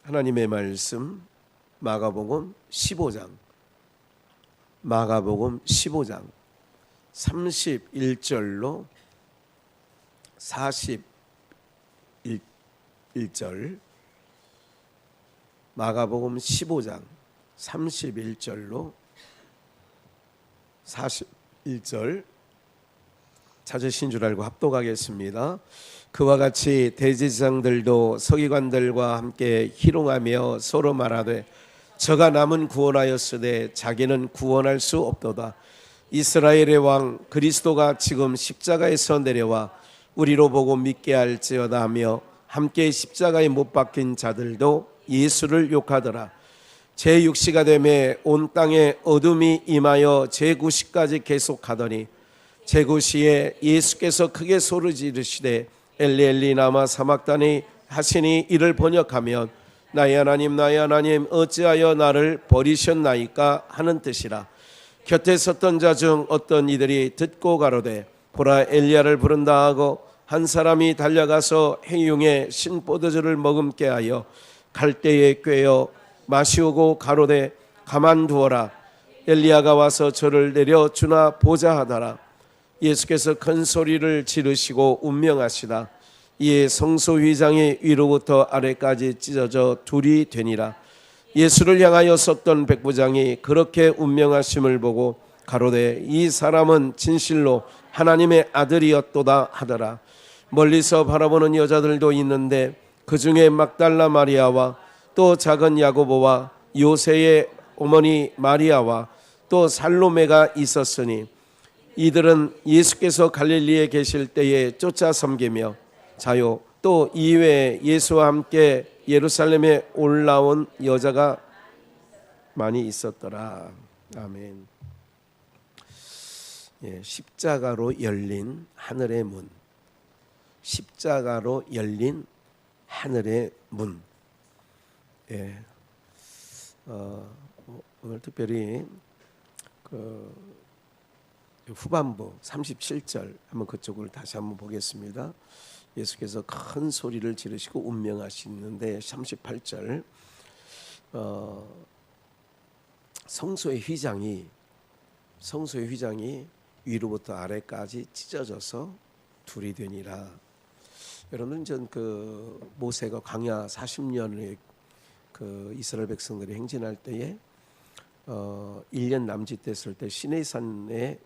하나님의 말씀 마가복음 15장 31절로 41절 마가복음 15장 31절로 41절 찾으신 줄 알고 합독하겠습니다. 그와 같이 대제사장들도 서기관들과 함께 희롱하며 서로 말하되 저가 남은 구원하였으되 자기는 구원할 수 없도다. 이스라엘의 왕 그리스도가 지금 십자가에서 내려와 우리로 보고 믿게 할지어다 하며 함께 십자가에 못 박힌 자들도 예수를 욕하더라. 제6시가 되매 온 땅에 어둠이 임하여 제9시까지 계속하더니 제9시에 예수께서 크게 소리 지르시되 엘리 엘리 라마 사막다니 하시니 이를 번역하면 나의 하나님 어찌하여 나를 버리셨나이까 하는 뜻이라. 곁에 섰던 자 중 어떤 이들이 듣고 가로되 보라 엘리야를 부른다 하고 한 사람이 달려가서 해융에 신포도주를 머금게 하여 갈대에 꿰어 마시우고 가로되 가만두어라 엘리야가 와서 저를 내려 주나 보자 하더라. 예수께서 큰 소리를 지르시고 운명하시다. 이에 성소휘장이 위로부터 아래까지 찢어져 둘이 되니라. 예수를 향하여 섰던 백부장이 그렇게 운명하심을 보고 가로되 이 사람은 진실로 하나님의 아들이었도다 하더라. 멀리서 바라보는 여자들도 있는데 그 중에 막달라 마리아와 또 작은 야고보와 요새의 어머니 마리아와 또 살로메가 있었으니 이들은 예수께서 갈릴리에 계실 때에 쫓아 섬기며 자요 또 이외에 예수와 함께 예루살렘에 올라온 여자가 많이 있었더라. 아멘. 십자가로 열린 하늘의 문. 십자가로 열린 하늘의 문. 오늘 특별히 후반부 37절 한번 그쪽을 다시 한번 보겠습니다. 예수께서 큰 소리를 지르시고 운명하시는데 38절 성소의 휘장이 위로부터 아래까지 찢어져서 둘이 되니라. 여러분 전 그 모세가 광야 40년의 그 이스라엘 백성들이 행진할 때에 1년 남짓됐을 때 시내산에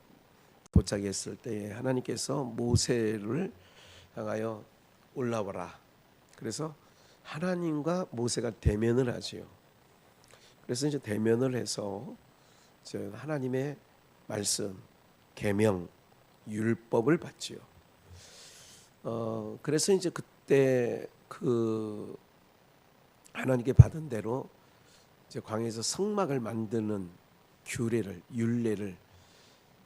도착했을 때에 하나님께서 모세를 향하여 올라와라. 그래서 하나님과 모세가 대면을 하지요. 그래서 이제 대면을 해서 하나님의 말씀, 계명, 율법을 받지요. 그래서 이제 그때 그 하나님께 받은 대로 이제 광야에서 성막을 만드는 율례를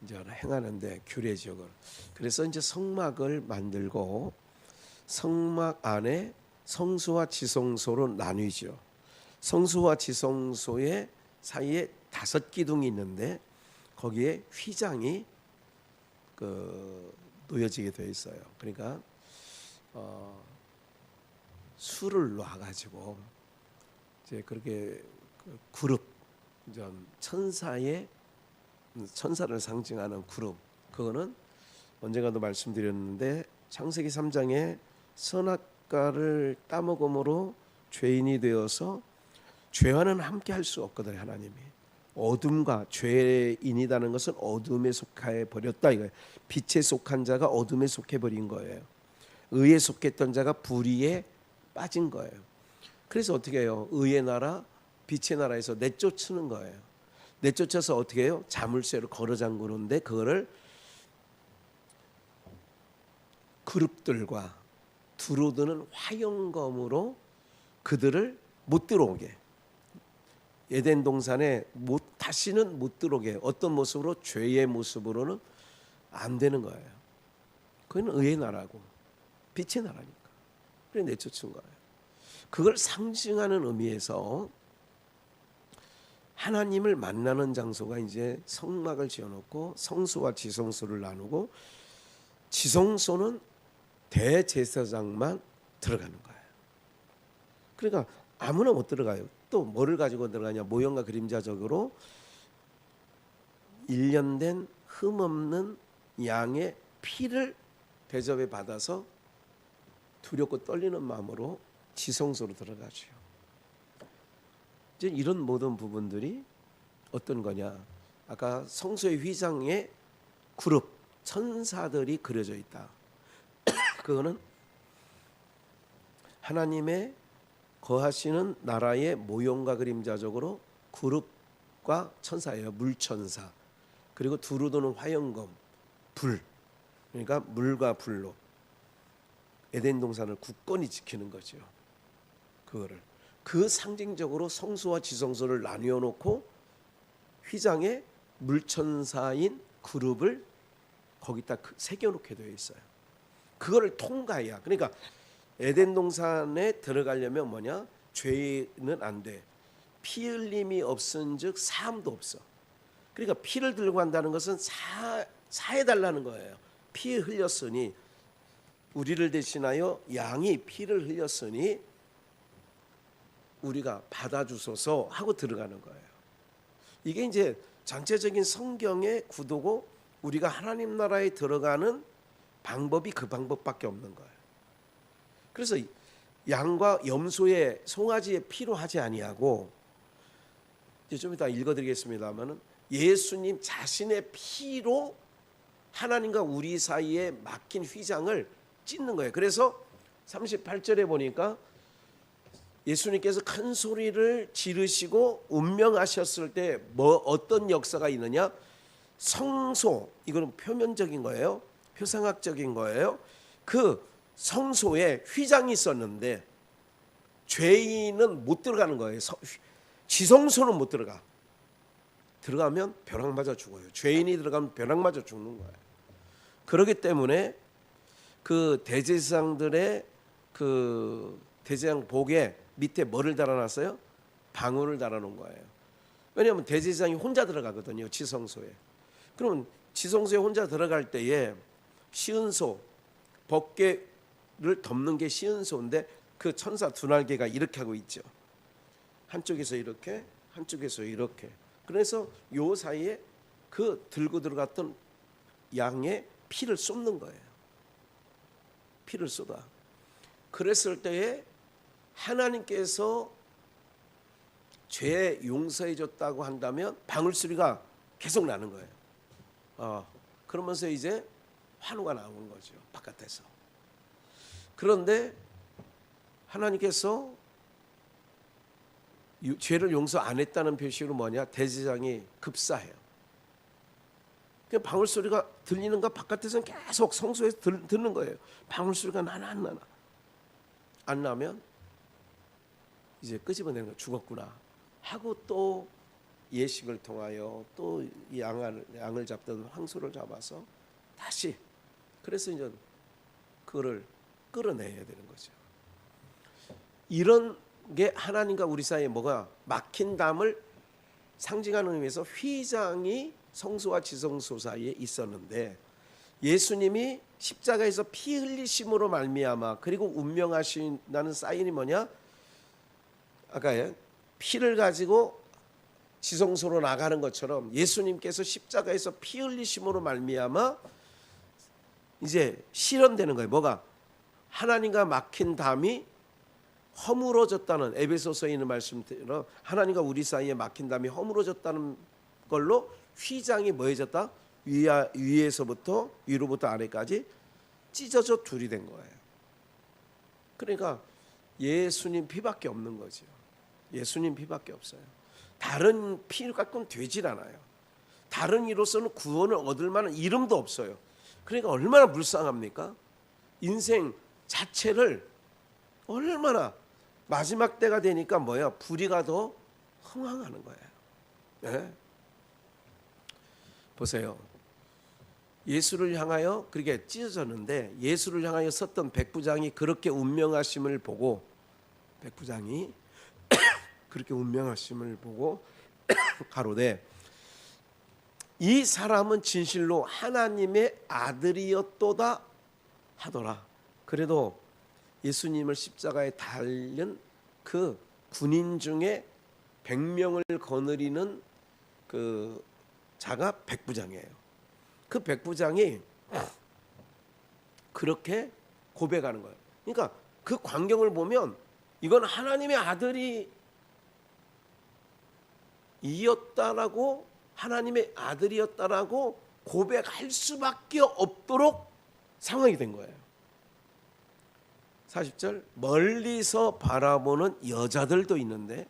이제 행하는데 규례적으로. 그래서 이제 성막을 만들고 성막 안에 성소와 지성소로 나뉘죠. 성소와 지성소의 사이에 5기둥이 있는데 거기에 휘장이 놓여지게 되어 있어요. 그러니까 술을 놔가지고 이제 그렇게 그룹 천사를 상징하는 그룹, 그거는 언젠가도 말씀드렸는데 창세기 3장에 선악과를 따먹음으로 죄인이 되어서 죄와는 함께 할 수 없거든요. 하나님이 어둠과 죄인이라는 것은 어둠에 속해 버렸다 이거예요. 빛에 속한 자가 어둠에 속해 버린 거예요. 의에 속했던 자가 불의에 빠진 거예요. 그래서 어떻게 해요? 의의 나라, 빛의 나라에서 내쫓는 거예요. 내쫓아서 어떻게 해요? 자물쇠로 걸어 잠그는데 그거를 그룹들과 두루드는 화영검으로 그들을 못 들어오게, 에덴 동산에 다시는 못 들어오게, 어떤 모습으로? 죄의 모습으로는 안 되는 거예요. 그건 의의 나라고 빛의 나라니까. 그래 내쫓은 거예요. 그걸 상징하는 의미에서 하나님을 만나는 장소가 이제 성막을 지어놓고 성소와 지성소를 나누고 지성소는 대제사장만 들어가는 거예요. 그러니까 아무나 못 들어가요. 또 뭐를 가지고 들어가냐? 모형과 그림자적으로 일련된 흠없는 양의 피를 대접에 받아서 두렵고 떨리는 마음으로 지성소로 들어가죠. 이제 이런 모든 부분들이 어떤 거냐? 아까 성소의 휘장에 그룹 천사들이 그려져 있다. 그거는 하나님의 거하시는 나라의 모형과 그림자적으로 그룹과 천사예요. 물천사. 그리고 두루 도는 화영검, 불. 그러니까 물과 불로 에덴 동산을 굳건히 지키는 거죠. 그거를 그 상징적으로 성소와 지성소를 나뉘어 놓고 휘장에 물천사인 그룹을 거기다 새겨 놓게 되어 있어요. 그거를 통과해야. 그러니까 에덴 동산에 들어가려면 뭐냐? 죄는 안 돼. 피 흘림이 없은즉 사함도 없어. 그러니까 피를 들고 간다는 것은 사해 달라는 거예요. 피 흘렸으니, 우리를 대신하여 양이 피를 흘렸으니 우리가 받아주소서 하고 들어가는 거예요. 이게 이제 전체적인 성경의 구도고, 우리가 하나님 나라에 들어가는 방법이 그 방법밖에 없는 거예요. 그래서 양과 염소의 송아지의 피로 하지 아니하고, 이제 좀 이따 읽어드리겠습니다만은 예수님 자신의 피로 하나님과 우리 사이에 막힌 휘장을 찢는 거예요. 그래서 38절에 보니까 예수님께서 큰 소리를 지르시고 운명하셨을 때 어떤 역사가 있느냐? 성소, 이거는 표면적인 거예요. 표상학적인 거예요. 그 성소에 휘장이 있었는데 죄인은 못 들어가는 거예요. 지성소는 못 들어가. 들어가면 벼락 맞아 죽어요. 죄인이 들어가면 벼락 맞아 죽는 거예요. 그렇기 때문에 그 대제사장들의 그 대제사장 복에 밑에 뭐를 달아놨어요? 방울을 달아놓은 거예요. 왜냐하면 대제사장이 혼자 들어가거든요, 지성소에. 그러면 지성소에 혼자 들어갈 때에 시은소, 법궤를 덮는 게 시은소인데 그 천사 두 날개가 이렇게 하고 있죠. 한쪽에서 이렇게, 한쪽에서 이렇게. 그래서 요 사이에 그 들고 들어갔던 양의 피를 쏟는 거예요. 피를 쏟아. 그랬을 때에 하나님께서 죄 용서해 줬다고 한다면 방울소리가 계속 나는 거예요. 그러면서 이제 환호가 나오는 거죠, 바깥에서. 그런데 하나님께서 죄를 용서 안 했다는 표시로 뭐냐? 대제사장이 급사해요. 방울 소리가 들리는가? 바깥에서는 계속 성소에서 듣는 거예요. 방울 소리가 나나 안 나나? 안 나면 이제 끄집어내는 거, 죽었구나 하고 또 예식을 통하여 또 양을 잡던 황소를 잡아서 다시, 그래서 이제 그거를 끌어내야 되는 거죠. 이런 게 하나님과 우리 사이에 뭐가 막힌 담을 상징하는 의미에서 휘장이 성소와 지성소 사이에 있었는데, 예수님이 십자가에서 피 흘리심으로 말미암아, 그리고 운명하신다는 사인이 뭐냐? 아까 피를 가지고 지성소로 나가는 것처럼 예수님께서 십자가에서 피 흘리심으로 말미암아 이제 실현되는 거예요. 뭐가? 하나님과 막힌 담이 허물어졌다는, 에베소서에 있는 말씀대로 하나님과 우리 사이에 막힌 담이 허물어졌다는 걸로 휘장이 뭐해졌다? 위에서부터 위로부터 아래까지 찢어져 둘이 된 거예요. 그러니까 예수님 피밖에 없는 거죠. 예수님 피밖에 없어요. 다른 피 갖고는 되질 않아요. 다른 이로서는 구원을 얻을 만한 이름도 없어요. 그러니까 얼마나 불쌍합니까? 인생 자체를 얼마나 마지막 때가 되니까 뭐야? 불의가 더 흥황하는 거예요. 네? 보세요. 예수를 향하여 그렇게 찢어졌는데, 예수를 향하여 섰던 백부장이 그렇게 운명하심을 보고, 백부장이 그렇게 운명하심을 보고 가로되 이 사람은 진실로 하나님의 아들이었도다 하더라. 그래도 예수님을 십자가에 달린 그 군인 중에 100명을 거느리는 그 자가 백부장이에요. 그 백부장이 그렇게 고백하는 거예요. 그러니까 그 광경을 보면 이건 하나님의 아들이 이었다라고, 하나님의 아들이었다라고 고백할 수밖에 없도록 상황이 된 거예요. 40절, 멀리서 바라보는 여자들도 있는데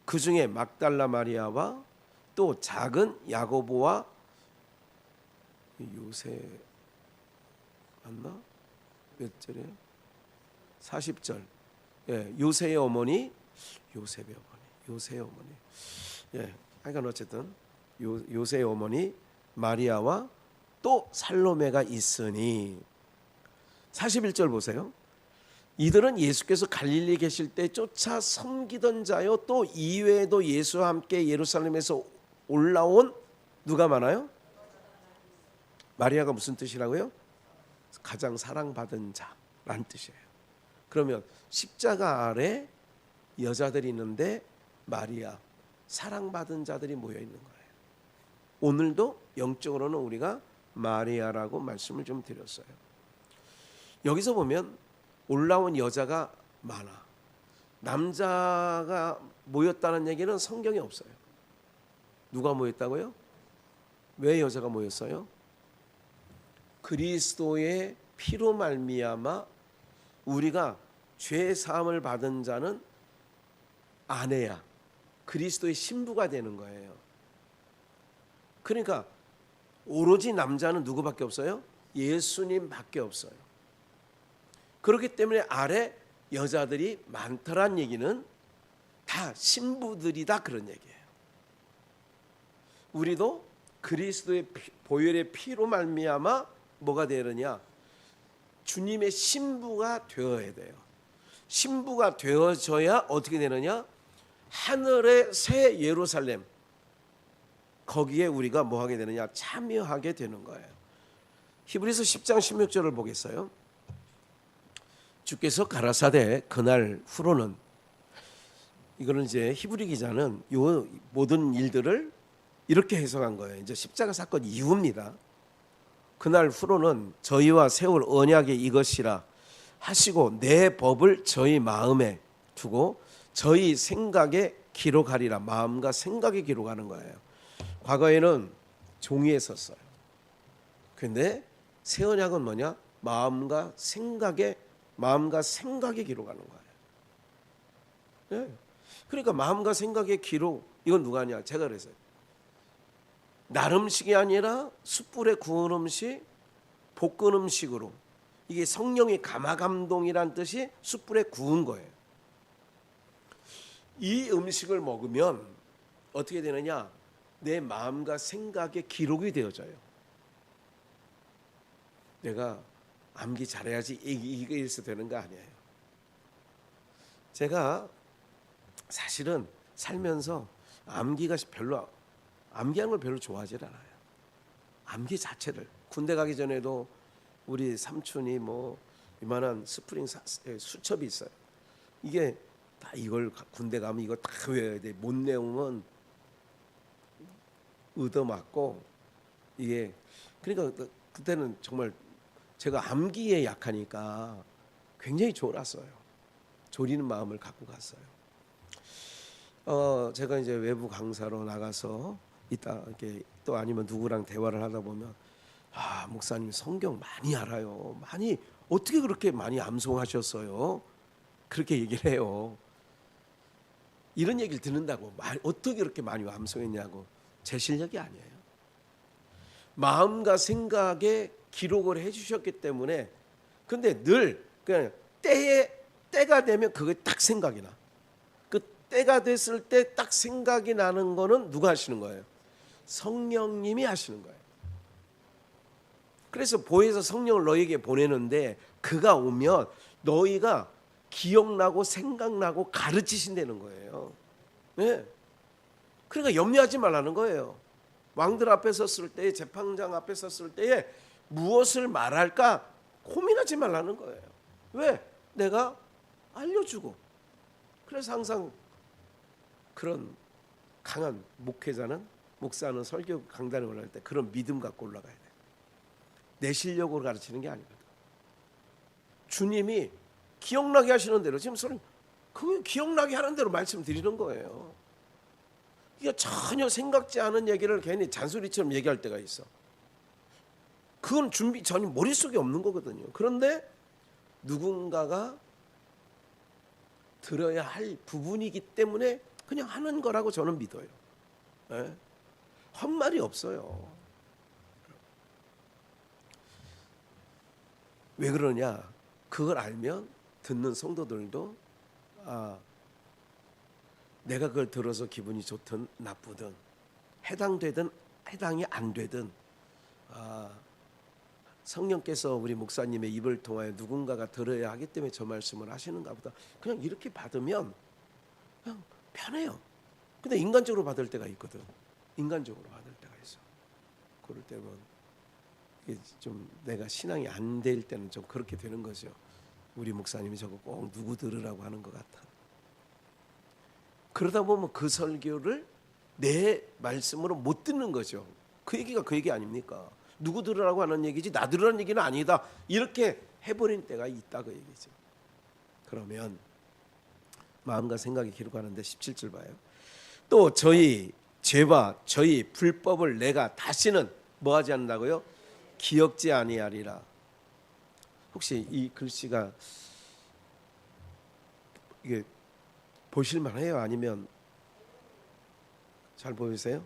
그 중에 막달라 마리아와 또 작은 야고보와 요새 맞나? 몇 절이에요? 40절. 예, 요새의 어머니, 요새의 어머니. 예, 하여간 어쨌든 요새의 어머니 마리아와 또 살로메가 있으니. 41절 보세요. 이들은 예수께서 갈릴리 계실 때 쫓아 섬기던 자요, 또 이외에도 예수와 함께 예루살렘에서 올라온 누가 많아요? 마리아가 무슨 뜻이라고요? 가장 사랑받은 자라는 뜻이에요. 그러면 십자가 아래 여자들이 있는데 마리아, 사랑받은 자들이 모여 있는 거예요. 오늘도 영적으로는 우리가 마리아라고 말씀을 좀 드렸어요. 여기서 보면 올라온 여자가 많아. 남자가 모였다는 얘기는 성경에 없어요. 누가 모였다고요? 왜 여자가 모였어요? 그리스도의 피로 말미암아 우리가 죄 사함을 받은 자는 아내야, 그리스도의 신부가 되는 거예요. 그러니까 오로지 남자는 누구밖에 없어요? 예수님밖에 없어요. 그렇기 때문에 아래 여자들이 많더란 얘기는 다 신부들이다, 그런 얘기예요. 우리도 그리스도의 보혈의 피로 말미암아 뭐가 되느냐? 주님의 신부가 되어야 돼요. 신부가 되어져야 어떻게 되느냐? 하늘의 새 예루살렘, 거기에 우리가 뭐 하게 되느냐? 참여하게 되는 거예요. 히브리서 10장 16절을 보겠어요. 주께서 가라사대 그날 후로는, 이거는 이제 히브리 기자는 요 모든 일들을 이렇게 해석한 거예요. 이제 십자가 사건 이후입니다. 그날 후로는 저희와 세울 언약이 이것이라 하시고 내 법을 저희 마음에 두고 저희 생각에 기록하리라. 마음과 생각에 기록하는 거예요. 과거에는 종이에 썼어요. 그런데 새 언약은 뭐냐? 마음과 생각에 기록하는 거예요. 네. 그러니까 마음과 생각의 기록, 이건 누가 하냐? 제가 그랬어요. 날음식이 아니라 숯불에 구운 음식, 볶은 음식으로, 이게 성령의 감화감동이란 뜻이 숯불에 구운 거예요. 이 음식을 먹으면 어떻게 되느냐? 내 마음과 생각에 기록이 되어져요. 내가 암기 잘해야지 이게 있어야 되는 거 아니에요. 제가 사실은 살면서 암기하는 걸 별로 좋아하지 않아요. 암기 자체를. 군대 가기 전에도 우리 삼촌이 뭐 이만한 스프링 수첩이 있어요. 이게 다 이걸 군대 가면 이거 다 외워야 돼. 못 내용은 얻어맞고, 이게 그러니까 그때는 정말 제가 암기에 약하니까 굉장히 졸았어요. 졸이는 마음을 갖고 갔어요. 제가 이제 외부 강사로 나가서 있다 이렇게 또 아니면 누구랑 대화를 하다 보면, 아, 목사님 성경 많이 알아요. 많이 어떻게 그렇게 많이 암송하셨어요? 그렇게 얘기를 해요. 이런 얘기를 듣는다고 어떻게 그렇게 많이 암송했냐고. 제 실력이 아니에요. 마음과 생각에 기록을 해주셨기 때문에. 근데 늘 그냥 때가 되면 그게 딱 생각이 나. 그 때가 됐을 때 딱 생각이 나는 거는 누가 하시는 거예요? 성령님이 하시는 거예요. 그래서 보혜사 성령을 너희에게 보내는데 그가 오면 너희가 기억나고 생각나고 가르치신다는 거예요. 네. 그러니까 염려하지 말라는 거예요. 왕들 앞에 섰을 때, 재판장 앞에 섰을 때에 무엇을 말할까 고민하지 말라는 거예요. 왜? 내가 알려주고 그래서 항상 그런 강한 목사는 설교 강단에 올라갈 때 그런 믿음 갖고 올라가야 돼. 내 실력으로 가르치는 게 아니거든. 주님이 기억나게 하시는 대로, 지금 그 기억나게 하는 대로 말씀드리는 거예요. 이게 전혀 생각지 않은 얘기를 괜히 잔소리처럼 얘기할 때가 있어. 그건 전혀 머릿속에 없는 거거든요. 그런데 누군가가 들어야 할 부분이기 때문에 그냥 하는 거라고 저는 믿어요. 예? 헛말이 없어요. 왜 그러냐? 그걸 알면 듣는 성도들도 내가 그걸 들어서 기분이 좋든 나쁘든, 해당되든 해당이 안 되든, 성령께서 우리 목사님의 입을 통하여 누군가가 들어야 하기 때문에 저 말씀을 하시는가 보다, 그냥 이렇게 받으면 그냥 편해요. 근데 인간적으로 받을 때가 있거든. 인간적으로 받을 때가 있어. 그럴 때는 이게 좀 내가 신앙이 안 될 때는 좀 그렇게 되는 거죠. 우리 목사님이 저거 꼭 누구 들으라고 하는 것 같아. 그러다 보면 그 설교를 내 말씀으로 못 듣는 거죠. 그 얘기가 그 얘기 아닙니까? 누구 들으라고 하는 얘기지 나 들으라는 얘기는 아니다. 이렇게 해버린 때가 있다, 그 얘기죠. 그러면 마음과 생각이 기록하는데 17절 봐요. 또 저희 죄와 저희 불법을 내가 다시는 뭐하지 않는다고요? 기억지 아니하리라. 혹시 이 글씨가 이게 보실만해요? 아니면 잘 보이세요?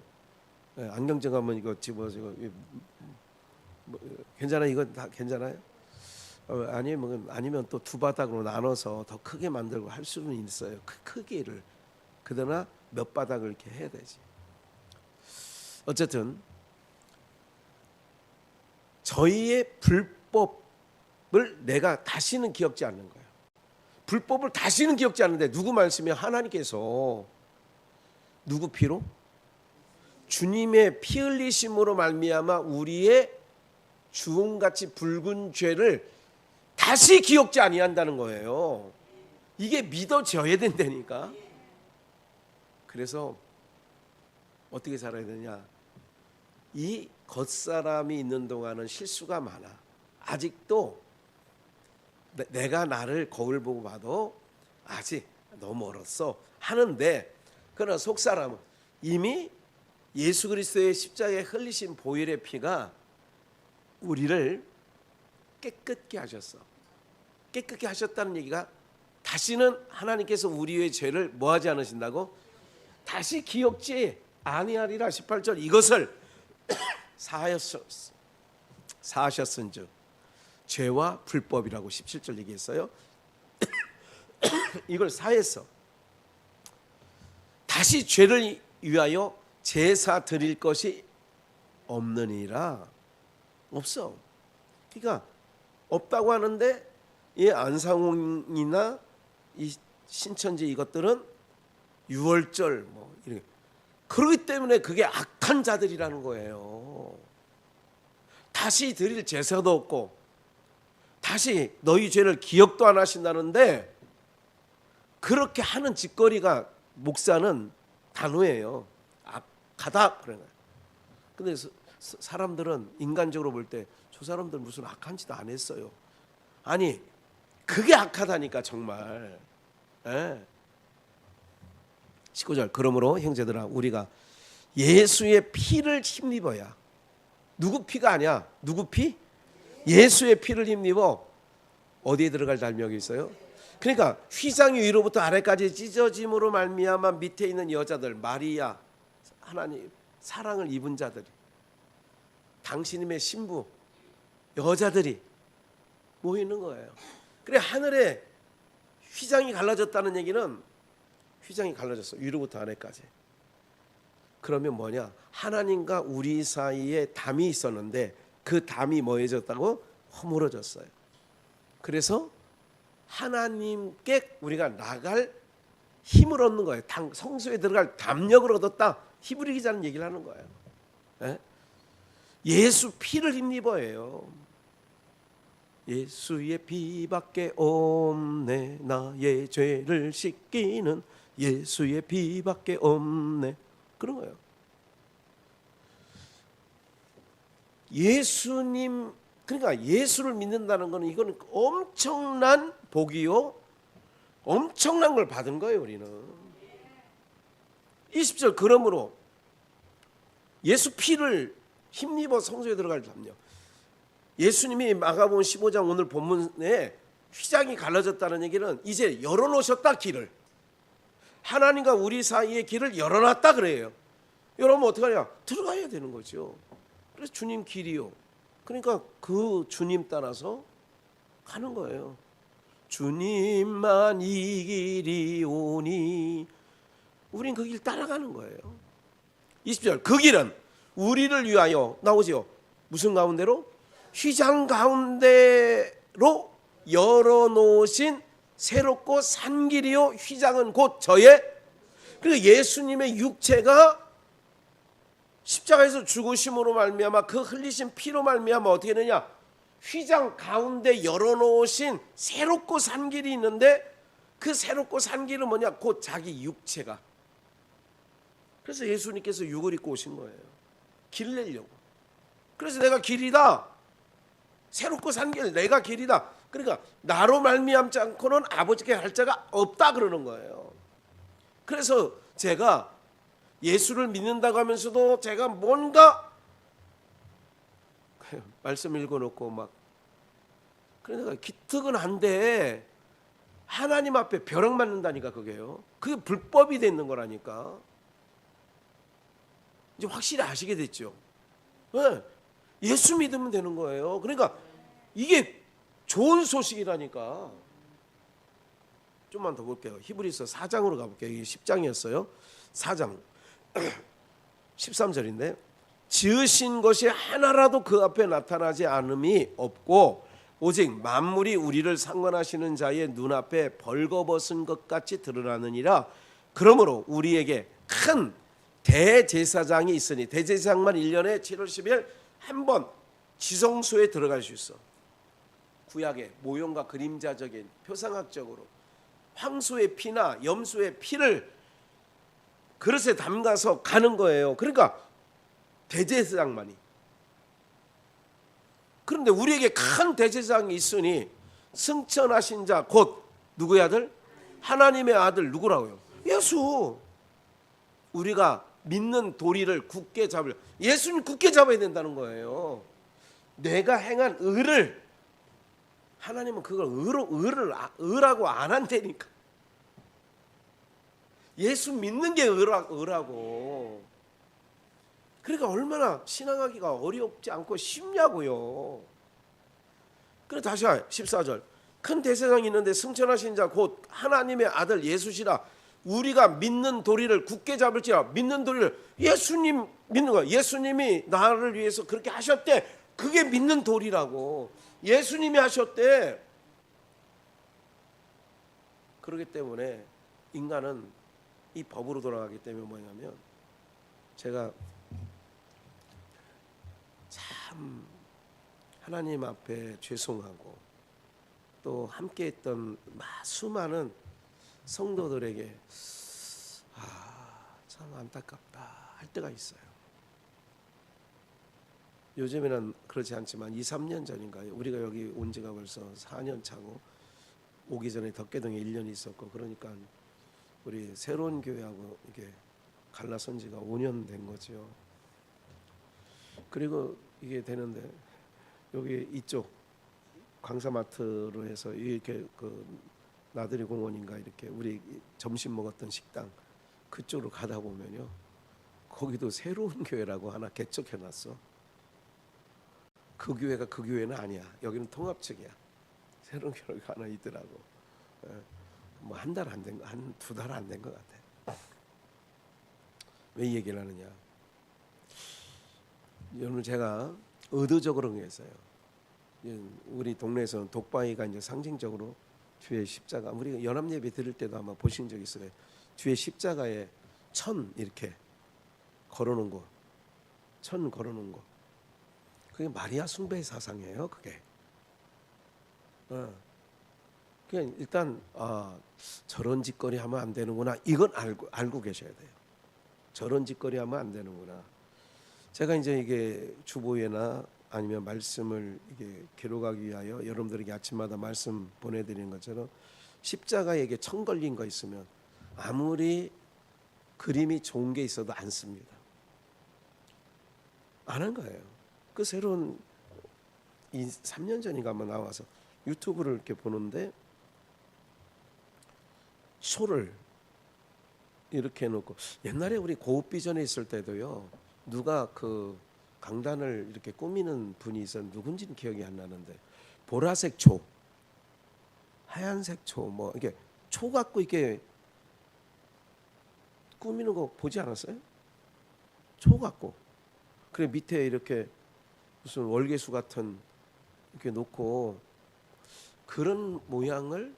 네, 안경증 하면 이거 집어서 괜찮아? 이거 다 괜찮아요? 아니면 또 두 바닥으로 나눠서 더 크게 만들고 할 수는 있어요. 그 크기를. 그러나 몇 바닥을 이렇게 해야 되지. 어쨌든 저희의 불법을 내가 다시는 기억지 않는 거예요. 불법을 다시는 기억지 않는데 누구 말씀이야? 하나님께서 누구 피로? 주님의 피 흘리심으로 말미암아 우리의 주홍같이 붉은 죄를 다시 기억지 아니한다는 거예요. 이게 믿어져야 된다니까. 그래서 어떻게 살아야 되냐? 이 겉사람이 있는 동안은 실수가 많아. 아직도 내가 나를 거울 보고 봐도 아직 너무 멀었어 하는데, 그러나 속사람은 이미 예수 그리스도의 십자가에 흘리신 보혈의 피가 우리를 깨끗게 하셨어. 깨끗게 하셨다는 얘기가 다시는 하나님께서 우리의 죄를 뭐하지 않으신다고? 다시 기억지 아니하리라. 18절 이것을 사하셨은즉 죄와 불법이라고 17절 얘기했어요. 이걸 사했어. 다시 죄를 위하여 제사 드릴 것이 없느니라. 없어. 그러니까 없다고 하는데 이 안상홍이나 이 신천지 이것들은 유월절 뭐 이렇게 그러기 때문에 그게 악한 자들이라는 거예요. 다시 드릴 제사도 없고 다시 너희 죄를 기억도 안 하신다는데, 그렇게 하는 짓거리가 목사는 단호해요. 악하다 그러는 거예요. 근데 사람들은 인간적으로 볼 때 저 사람들 무슨 악한 짓 안 했어요. 아니 그게 악하다니까 정말. 19절 그러므로 형제들아 우리가 예수의 피를 힘입어야. 누구 피가 아니야. 누구 피? 예수의 피를 힘입어 어디에 들어갈 달력이 있어요? 그러니까 휘장이 위로부터 아래까지 찢어짐으로 말미암아 밑에 있는 여자들, 마리아, 하나님 사랑을 입은 자들이, 당신님의 신부 여자들이 모이는 거예요. 그래 하늘에 휘장이 갈라졌다는 얘기는 휘장이 갈라졌어. 위로부터 아래까지. 그러면 뭐냐? 하나님과 우리 사이에 담이 있었는데 그 담이 뭐해졌다고? 허물어졌어요. 그래서 하나님께 우리가 나갈 힘을 얻는 거예요. 성소에 들어갈 담력을 얻었다. 히브리 기자는 얘기를 하는 거예요. 예수 피를 힘입어요. 예수의 피밖에 없네. 나의 죄를 씻기는 예수의 피밖에 없네. 그런 거예요. 예수님, 그러니까 예수를 믿는다는 것은 이거는 엄청난 복이요, 엄청난 걸 받은 거예요. 우리는 20절 그러므로 예수 피를 힘입어 성소에 들어갈 잠요. 예수님이 마가복음 15장 오늘 본문에 휘장이 갈라졌다는 얘기는 이제 열어놓으셨다. 길을, 하나님과 우리 사이의 길을 열어놨다 그래요. 여러분 어떡하냐? 들어가야 되는 거죠. 그래서 주님 길이요, 그러니까 그 주님 따라서 가는 거예요. 주님만 이 길이 오니 우린 그 길 따라가는 거예요. 20절 그 길은 우리를 위하여 나오지요. 무슨 가운데로? 휘장 가운데로 열어놓으신 새롭고 산 길이요. 휘장은 곧 저의, 그리고 예수님의 육체가 십자가에서 죽으심으로 말미암아 그 흘리신 피로 말미암아 어떻게 되느냐? 휘장 가운데 열어놓으신 새롭고 산 길이 있는데 그 새롭고 산 길은 뭐냐? 곧 자기 육체가. 그래서 예수님께서 육을 입고 오신 거예요. 길 내려고. 그래서 내가 길이다. 새롭고 산 길, 내가 길이다. 그러니까 나로 말미암지 않고는 아버지께 갈 자가 없다 그러는 거예요. 그래서 제가 예수를 믿는다고 하면서도 제가 뭔가 말씀 읽어놓고 막 그러니까 기특은 한데 하나님 앞에 벼락 맞는다니까. 그게요, 그게 불법이 되는 거라니까. 이제 확실히 아시게 됐죠. 네. 예수 믿으면 되는 거예요. 그러니까 이게 좋은 소식이라니까. 좀만 더 볼게요. 히브리서 4장으로 가볼게요. 이게 10장이었어요 4장 13절인데 지으신 것이 하나라도 그 앞에 나타나지 않음이 없고 오직 만물이 우리를 상관하시는 자의 눈앞에 벌거벗은 것 같이 드러나느니라. 그러므로 우리에게 큰 대제사장이 있으니, 대제사장만 1년에 7월 10일 한 번 지성소에 들어갈 수 있어. 구약의 모형과 그림자적인 표상학적으로 황소의 피나 염소의 피를 그릇에 담가서 가는 거예요. 그러니까 대제사장만이. 그런데 우리에게 큰 대제사장이 있으니 승천하신 자 곧 누구의 아들? 하나님의 아들. 누구라고요? 예수. 우리가 믿는 도리를 굳게 잡을, 예수님 굳게 잡아야 된다는 거예요. 내가 행한 의를, 하나님은 그걸 의라고 안 한다니까. 예수 믿는 게 의라고. 그러니까 얼마나 신앙하기가 어렵지 않고 쉽냐고요. 그래 다시 14절 큰 대제사장이 있는데 승천하신 자 곧 하나님의 아들 예수시라. 우리가 믿는 도리를 굳게 잡을지라. 믿는 도리를 예수님 믿는 거야. 예수님이 나를 위해서 그렇게 하셨대. 그게 믿는 도리라고. 예수님이 하셨대. 그렇기 때문에 인간은 이 법으로 돌아가기 때문에 뭐냐면, 제가 참 하나님 앞에 죄송하고 또 함께했던 수많은 성도들에게 참 안타깝다 할 때가 있어요. 요즘에는 그렇지 않지만 2, 3년 전인가요? 우리가 여기 온 지가 벌써 4년 차고, 오기 전에 덕계동에 1년 있었고, 그러니까 우리 새로운 교회하고 이게 갈라선 지가 5년 된 거죠. 그리고 이게 되는데 여기 이쪽 광사마트로 해서 이렇게 그 나들이 공원인가 이렇게 우리 점심 먹었던 식당 그쪽으로 가다 보면요, 거기도 새로운 교회라고 하나 개척해놨어. 그 교회가 그 교회는 아니야. 여기는 통합측이야. 새로운 교회가 하나 있더라고. 뭐 한 달 안 된 거, 한 두 달 안 된 것 같아. 왜 이 얘기를 하느냐? 여러분 제가 의도적으로 그랬어요. 우리 동네에서는 독바이가 이제 상징적으로 뒤에 십자가, 우리가 연합 예배 드릴 때도 아마 보신 적 있어요. 뒤에 십자가에 천 이렇게 걸어놓은 거, 천 걸어놓은 거. 그게 마리아 숭배 사상이에요. 그게 어. 그냥 일단 저런 짓거리 하면 안 되는구나. 이건 알고 계셔야 돼요. 저런 짓거리 하면 안 되는구나. 제가 이제 이게 주보회나 아니면 말씀을 이게 기록하기 위하여 여러분들에게 아침마다 말씀 보내드리는 것처럼 십자가에 이게 청 걸린 거 있으면 아무리 그림이 좋은 게 있어도 안 씁니다. 안 한 거예요. 그 새로운 3년 전인가 한번 나와서 유튜브를 이렇게 보는데 소를 이렇게 해놓고, 옛날에 우리 고읍비전에 있을 때도요, 누가 그 강단을 이렇게 꾸미는 분이 있어, 누군지는 기억이 안 나는데 보라색 초, 하얀색 초, 뭐 이게 초 갖고 이렇게 꾸미는 거 보지 않았어요? 초 갖고, 그래 밑에 이렇게 무슨 월계수 같은 이렇게 놓고 그런 모양을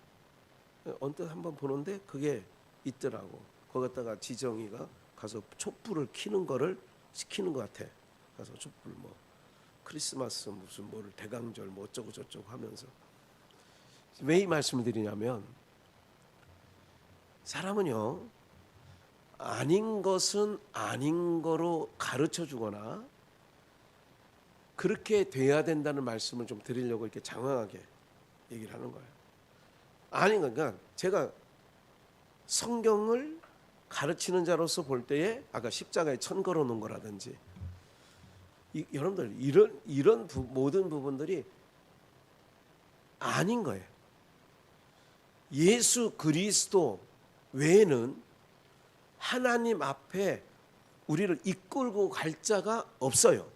언뜻 한번 보는데 그게 있더라고. 거기다가 지정이가 가서 촛불을 켜는 거를 시키는 것 같아. 가서 촛불 뭐 크리스마스 무슨 뭐를 대강절 뭐 어쩌고 저쩌고 하면서. 왜 이 말씀을 드리냐면, 사람은요 아닌 것은 아닌 거로 가르쳐 주거나 그렇게 돼야 된다는 말씀을 좀 드리려고 이렇게 장황하게 얘기를 하는 거예요. 아닌 거니까 제가 성경을 가르치는 자로서 볼 때에 아까 십자가에 천 걸어 놓은 거라든지 여러분들 이런 모든 부분들이 아닌 거예요. 예수 그리스도 외에는 하나님 앞에 우리를 이끌고 갈 자가 없어요.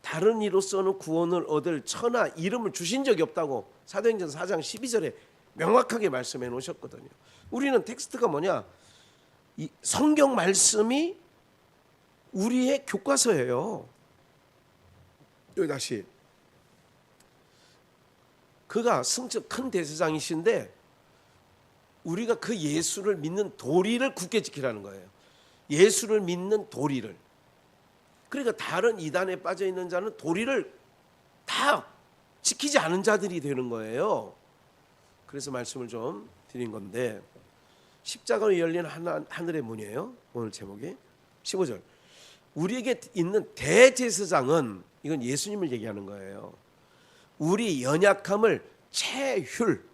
다른 이로서는 구원을 얻을 천하 이름을 주신 적이 없다고 사도행전 4장 12절에 명확하게 말씀해 놓으셨거든요. 우리는 텍스트가 뭐냐? 이 성경 말씀이 우리의 교과서예요. 여기 다시 그가 승적 큰 대제사장이신데 우리가 그 예수를 믿는 도리를 굳게 지키라는 거예요. 예수를 믿는 도리를. 그러니까 다른 이단에 빠져 있는 자는 도리를 다 지키지 않은 자들이 되는 거예요. 그래서 말씀을 좀 드린 건데, 십자가로 열린 하늘의 문이에요. 오늘 제목이 15절. 우리에게 있는 대제사장은, 이건 예수님을 얘기하는 거예요. 우리 연약함을 체휼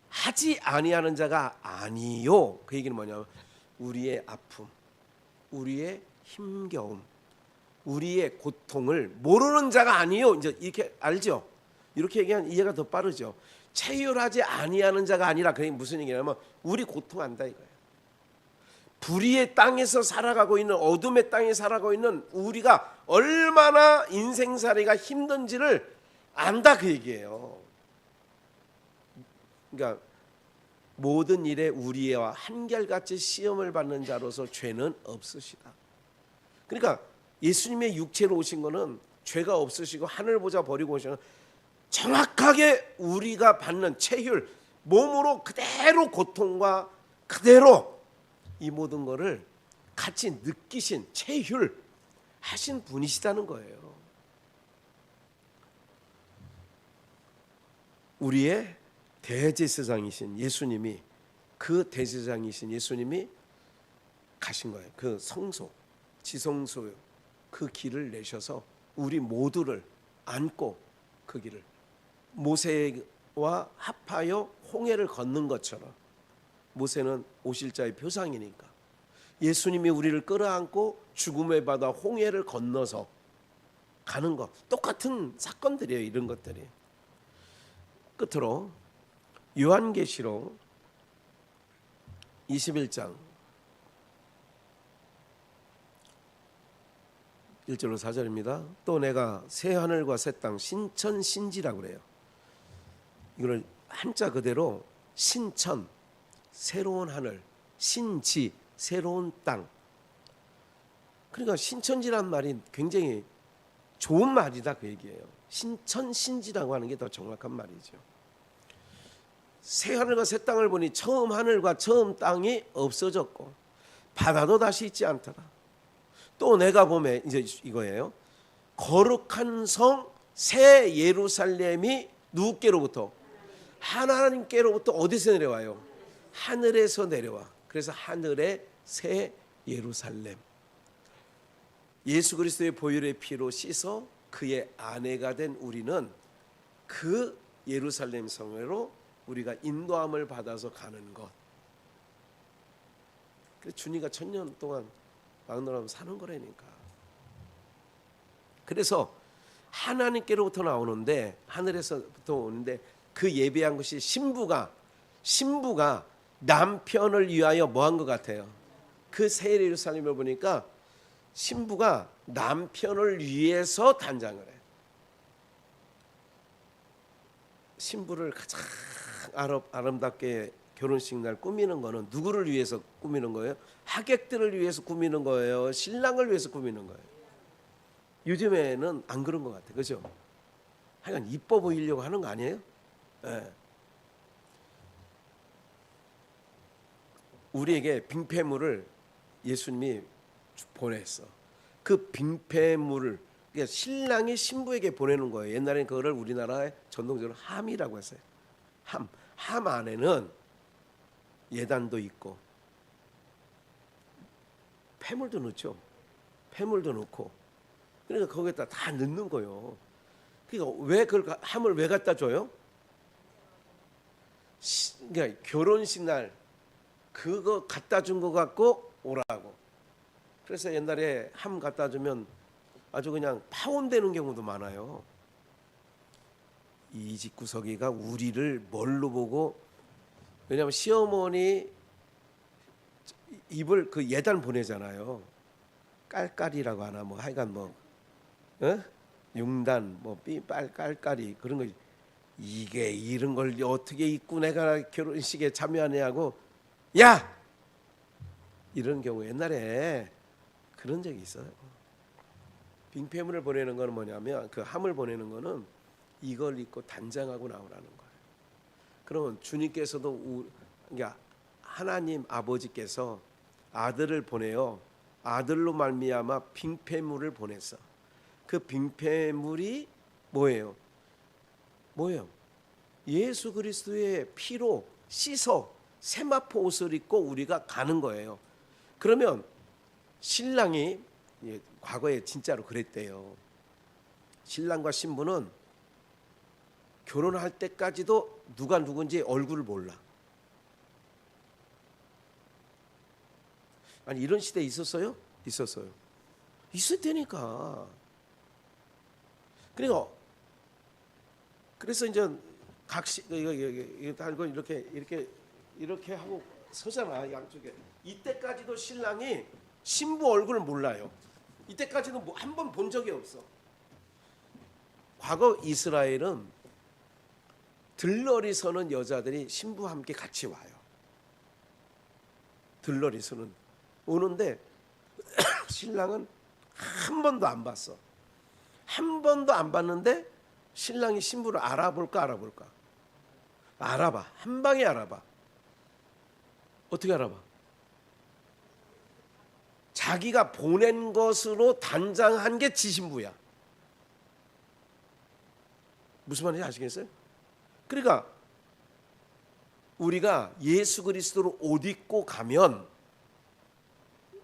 하지 아니하는 자가 아니요. 그 얘기는 뭐냐면 우리의 아픔, 우리의 힘겨움, 우리의 고통을 모르는 자가 아니요. 이제 이렇게 알죠? 이렇게 얘기하면 이해가 더 빠르죠. 체휼하지 아니하는 자가 아니라, 그게 무슨 얘기냐면 우리 고통한다 이거예요. 불의의 땅에서 살아가고 있는, 어둠의 땅에 살아가고 있는 우리가 얼마나 인생살이가 힘든지를 안다 그 얘기예요. 그러니까 모든 일에 우리와 한결같이 시험을 받는 자로서 죄는 없으시다. 그러니까 예수님의 육체로 오신 거는 죄가 없으시고 하늘 보좌 버리고 오시는, 정확하게 우리가 받는 체휼, 몸으로 그대로 고통과 그대로 이 모든 거를 같이 느끼신, 체휼 하신 분이시다는 거예요. 우리의 대제사장이신 예수님이, 그 대제사장이신 예수님이 가신 거예요. 그 성소, 지성소 그 길을 내셔서 우리 모두를 안고 그 길을, 모세와 합하여 홍해를 걷는 것처럼, 모세는 오실 자의 표상이니까 예수님이 우리를 끌어안고 죽음의 바다 홍해를 건너서 가는 것, 똑같은 사건들이에요. 이런 것들이. 끝으로 요한계시록 21장 1절로 4절입니다. 또 내가 새 하늘과 새 땅, 신천 신지라고 그래요. 이걸 한자 그대로 신천, 새로운 하늘, 신지, 새로운 땅. 그러니까 신천지란 말이 굉장히 좋은 말이다 그 얘기예요. 신천 신지라고 하는 게 더 정확한 말이죠. 새 하늘과 새 땅을 보니 처음 하늘과 처음 땅이 없어졌고 바다도 다시 있지 않더라. 또 내가 보매, 이제 이거예요. 거룩한 성 새 예루살렘이 누구께로부터? 하나님께로부터. 어디서 내려와요? 하늘에서 내려와. 그래서 하늘의 새 예루살렘, 예수 그리스도의 보혈의 피로 씻어 그의 아내가 된 우리는 그 예루살렘 성으로 우리가 인도함을 받아서 가는 것. 그래서 주님과 1000년 동안 막노라면 사는 거라니까. 그래서 하나님께로부터 나오는데, 하늘에서부터 오는데, 그 예배한 것이 신부가 남편을 위하여 뭐 한 것 같아요? 그 새 예루살렘을 보니까 신부가 남편을 위해서 단장을 해. 신부를 가장 아름답게 결혼식 날 꾸미는 거는 누구를 위해서 꾸미는 거예요? 하객들을 위해서 꾸미는 거예요? 신랑을 위해서 꾸미는 거예요? 요즘에는 안 그런 것 같아요. 그죠? 하여간 이뻐 보이려고 하는 거 아니에요? 네. 우리에게 빙패물을 예수님이 보냈어. 그 빙패물을, 그러니까 신랑이 신부에게 보내는 거예요. 옛날에는 그거를 우리나라에 전통적으로 함이라고 했어요. 함 안에는 예단도 있고 폐물도 넣죠. 폐물도 넣고. 그러니까 거기에다 다 넣는 거예요. 그러니까 왜 그걸 함을 왜 갖다 줘요? 그러니까 결혼식 날 그거 갖다 준 거 갖고 오라고. 그래서 옛날에 함 갖다 주면 아주 그냥 파혼되는 경우도 많아요. 이 집구석이가 우리를 뭘로 보고, 왜냐하면 시어머니 입을 그 예단 보내잖아요. 깔깔이라고 하나 뭐 하여간 뭐 융단 뭐 삐빨 깔깔이 그런 거. 이게 이런 걸 어떻게 입고 내가 결혼식에 참여하냐고, 야! 이런 경우 옛날에 그런 적이 있어요. 빙패물을 보내는 거는 뭐냐면, 그 함을 보내는 거는 이걸 입고 단장하고 나오라는 거예요. 그러면 주님께서도 그러니까 하나님 아버지께서 아들을 보내요. 아들로 말미암아 빙패물을 보냈어. 그 빙패물이 뭐예요? 예수 그리스도의 피로 씻어 세마포 옷을 입고 우리가 가는 거예요. 그러면 신랑이, 과거에 진짜로 그랬대요. 신랑과 신부는 결혼할 때까지도 누가 누군지 얼굴을 몰라. 아니 이런 시대 있었어요? 있었어요. 있을 테니까. 그래서 이제 이거 달고 이렇게 하고 서잖아, 양쪽에. 이때까지도 신랑이 신부 얼굴을 몰라요. 이때까지는 뭐 한 번 본 적이 없어. 과거 이스라엘은 들러리 서는 여자들이 신부와 함께 같이 와요. 들러리 서는 오는데 신랑은 한 번도 안 봤어. 한 번도 안 봤는데 신랑이 신부를 알아볼까? 알아봐. 한 방에 알아봐. 어떻게 알아봐? 자기가 보낸 것으로 단장한 게 지 신부야. 무슨 말인지 아시겠어요? 그러니까 우리가 예수 그리스도로 옷 입고 가면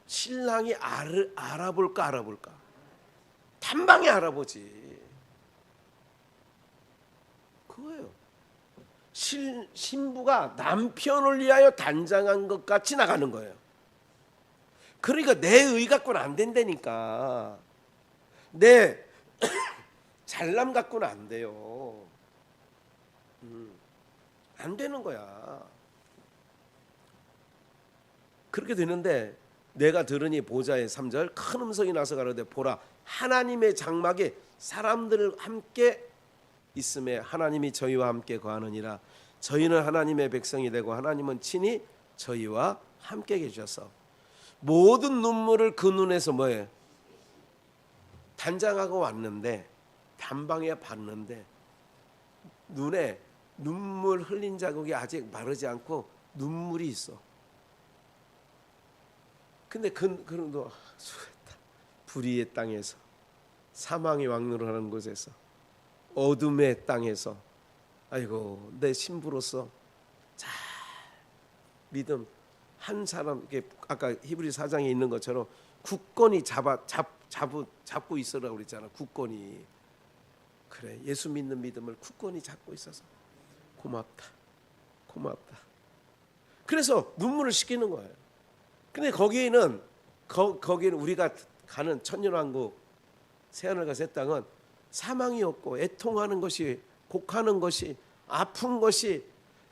신랑이 알아볼까? 단방에 알아보지. 그거예요. 신부가 남편을 위하여 단장한 것 같이 나가는 거예요. 그러니까 내 의 갖고는 안 된다니까. 내 잘남 갖고는 안 돼요. 안 되는 거야. 그렇게 되는데, 내가 들으니 보자의 3절 큰 음성이 나서 가로되 보라 하나님의 장막에 사람들을 함께 있음에 하나님이 저희와 함께 거하느니라. 저희는 하나님의 백성이 되고 하나님은 친히 저희와 함께 계셔서 모든 눈물을 그 눈에서 뭐예요? 단장하고 왔는데, 단방에 봤는데 눈에 눈물 흘린 자국이 아직 마르지 않고 눈물이 있어. 근데 그런도 수고했다. 불의의 땅에서, 사망의 왕노를 하는 곳에서, 어둠의 땅에서 아이고 내 신부로서 잘 믿음 한 사람, 이게 아까 히브리 4장에 있는 것처럼 굳건히 잡고 있으라고 그랬잖아. 굳건히. 그래, 예수 믿는 믿음을 굳건히 잡고 있어서 고맙다. 그래서 눈물을 씻기는 거예요. 근데 거기에는 우리가 가는 천년왕국 새하늘과 새 땅은 사망이 없고 애통하는 것이, 곡하는 것이, 아픈 것이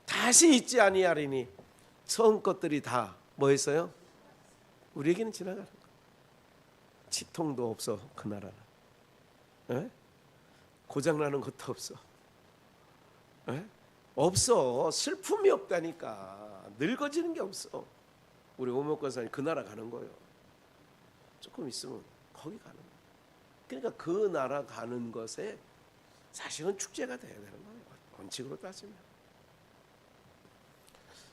다시 있지 아니하리니. 처음 것들이 다 뭐 했어요? 우리에게는 지나가는 거. 치통도 없어 그 나라는. 에? 고장나는 것도 없어. 에? 없어. 슬픔이 없다니까. 늙어지는 게 없어. 우리 오목 권사님 그 나라 가는 거예요. 조금 있으면 거기 가는 거예요. 그러니까 그 나라 가는 것에 사실은 축제가 돼야 되는 거예요. 원칙으로 따지면.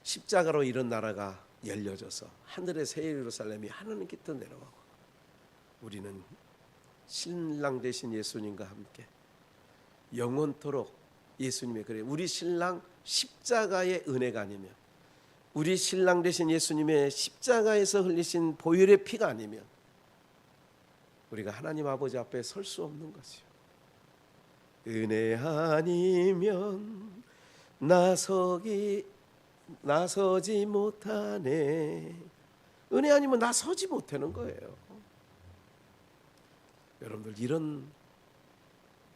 십자가로 이런 나라가 열려져서 하늘의 새 예루살렘이 하나님께 또 내려가고, 우리는 신랑 되신 예수님과 함께 영원토록 예수님의, 그래 우리 신랑 십자가의 은혜가 아니면, 우리 신랑 되신 예수님의 십자가에서 흘리신 보혈의 피가 아니면 우리가 하나님 아버지 앞에 설 수 없는 것이요. 은혜 아니면 나서지 못하네. 은혜 아니면 나서지 못하는 거예요. 여러분들, 이런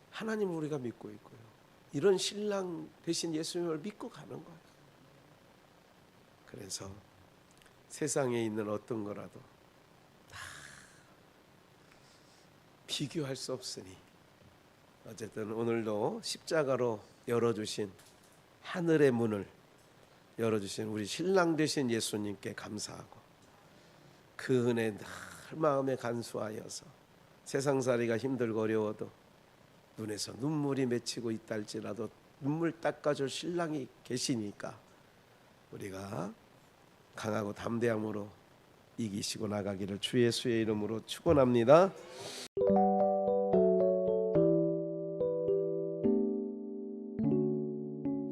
하나님을 우리가 믿고 있고요, 이런 신랑 되신 예수님을 믿고 가는 거예요. 그래서 세상에 있는 어떤 거라도 다 비교할 수 없으니, 어쨌든 오늘도 십자가로 열어주신 하늘의 문을 열어주신 우리 신랑 되신 예수님께 감사하고, 그 은혜 늘 마음에 간수하여서 세상살이가 힘들고 어려워도 눈에서 눈물이 맺히고 있다 할지라도 눈물 닦아줄 신랑이 계시니까 우리가 강하고 담대함으로 이기시고 나가기를 주 예수의 이름으로 축원합니다.